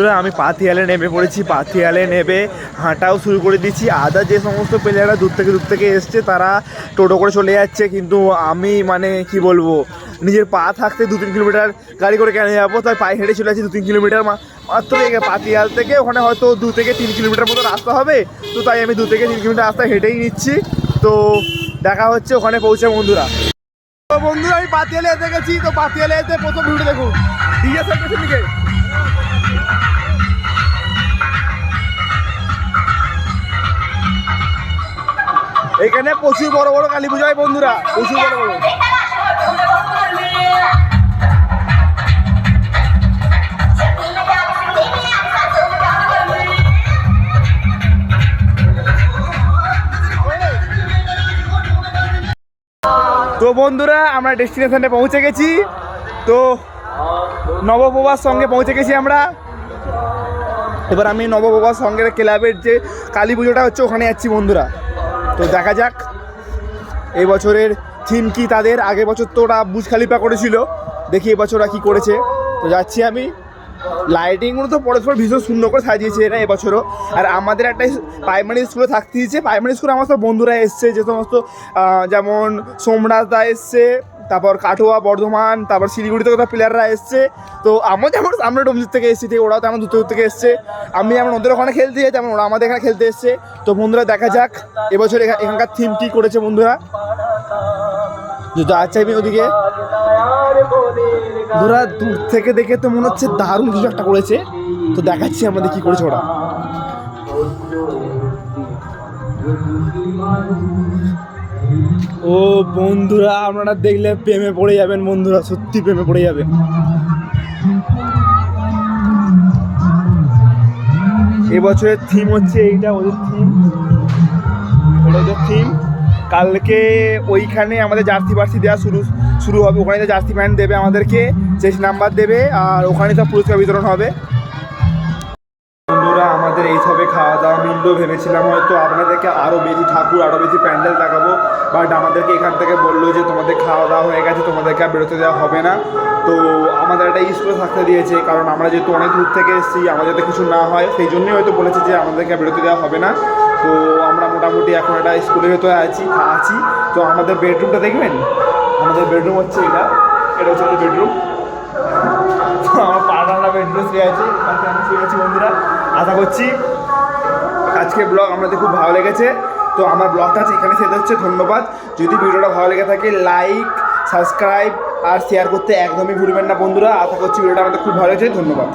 বন্ধুরা আমি পাথিয়ালে নেমে পড়েছি। পাথিয়ালে নেমে হাঁটাও শুরু করে দিচ্ছি। আদার যে সমস্ত প্লেয়াররা দূর থেকে এসছে তারা টোটো করে চলে যাচ্ছে, কিন্তু আমি মানে কি বলবো, নিজের পা থাকতে 2-3 কিলোমিটার গাড়ি করে কেন যাবো, তাই পায়ে হেঁটে চলে যাচ্ছি 2-3 কিলোমিটার মাত্র। পাথিয়াল থেকে ওখানে হয়তো 2-3 কিলোমিটার মতো রাস্তা হবে, তো তাই আমি 2-3 কিলোমিটার রাস্তা হেঁটেই নিচ্ছি। তো দেখা হচ্ছে ওখানে পৌঁছে বন্ধুরা। তো বন্ধুরা আমি পাথিয়ালে এসে গেছি। তো পাথিয়ালে এসে প্রথম ভিডিও দেখুন ডিএসএল দিকে। এখানে প্রচুর বড় বড় কালী পুজো হয় বন্ধুরা, প্রচুর বড় বড়। তো বন্ধুরা আমরা ডেস্টিনেশনে পৌঁছে গেছি। তো নবপ্রভার সঙ্গে পৌঁছে গেছি আমরা। এবার আমি নবপ্রভার সঙ্গে ক্লাবের যে কালী পুজোটা হচ্ছে ওখানে যাচ্ছি বন্ধুরা। তো দেখা যাক এই বছরের থিম কি তাদের। আগের বছর তো ওরা বুর্জ খলিফা করেছিল, দেখি এবছর ওরা কী করেছে। তো যাচ্ছি আমি। লাইটিংগুলো তো পরস্পর ভীষণ সুন্দর করে সাজিয়েছে এরা এবছরও। আর আমাদের একটা প্রাইমারি স্কুলে থাকতে দিয়েছে। প্রাইমারি স্কুলে আমার সব বন্ধুরা এসছে, যে সমস্ত যেমন সোমনাথদা এসছে, তারপর কাটোয়া, বর্ধমান, তারপর শিলিগুড়ি থেকে প্লেয়াররা এসছে। তো আমরা যেমন আমরা ডোমজির থেকে এসেছি, ঠিক ওরাও তেমন দূর থেকে এসছে। আমি যেমন ওদের ওখানে খেলতে যাই, তেমন ওরা আমাদের এখানে খেলতে এসছে। তো বন্ধুরা দেখা যাক এবছর এখানকার থিম কী করেছে বন্ধুরা। যদি আচ্ছা আমি ওদিকে ধরা দূর থেকে দেখে তো মনে হচ্ছে দারুণ কিছু একটা করেছে। তো দেখাচ্ছি আমাদের কি করেছে ওরা। ও বন্ধুরা আপনারা দেখলে প্রেমে পড়ে যাবেন বন্ধুরা, সত্যি প্রেমে পড়ে যাবেন। এবছরের থিম হচ্ছে এইটা, ওদের থিম, এটা ওদের থিম। কালকে ওইখানে আমাদের জার্সি দেওয়া শুরু হবে। ওখানে তো জার্সি প্যান্ট দেবে আমাদেরকে, চেস্ট নাম্বার দেবে, আর ওখানে তো পুরস্কার বিতরণ হবে। বন্ধুরা আমাদের এইসবে খাওয়া দাওয়া মিলল। ভেবেছিলাম হয়তো আপনাদেরকে আরও বেশি ঠাকুর, আরও বেশি প্যান্ডেল দেখাবো, বাট আমাদেরকে এখান থেকে বললো যে তোমাদের খাওয়া দাওয়া হয়ে গেছে, তোমাদেরকে আর বেরোতে দেওয়া হবে না। তো আমাদের একটা স্কুলে থাকতে দিয়েছে, কারণ আমরা যেহেতু অনেক দূর থেকে এসেছি, আমাদের যাতে কিছু না হয় সেই জন্যই হয়তো বলেছে যে আমাদেরকে বেরোতে দেওয়া হবে না। তো আমরা মোটামুটি এখন একটা স্কুলের ভেতরে আছি। তো আমাদের বেডরুমটা দেখবেন, আমাদের বেডরুম হচ্ছে এটা হচ্ছে আমাদের বেডরুম। তো আমার পাড়াটা বেডরুম শুয়ে আছে, আমি শুয়ে আছি বন্ধুরা। আশা করছি আজকে ব্লগ আমাদের খুব ভালো লেগেছে। তো আমার ব্লগটা এখানে শেষ হচ্ছে। ধন্যবাদ। যদি ভিডিওটা ভালো লেগে থাকে লাইক, সাবস্ক্রাইব আর শেয়ার করতে একদমই ভুলবেন না বন্ধুরা। আশা করছি ভিডিওটা আমাদের খুব ভালো লেগেছে। ধন্যবাদ।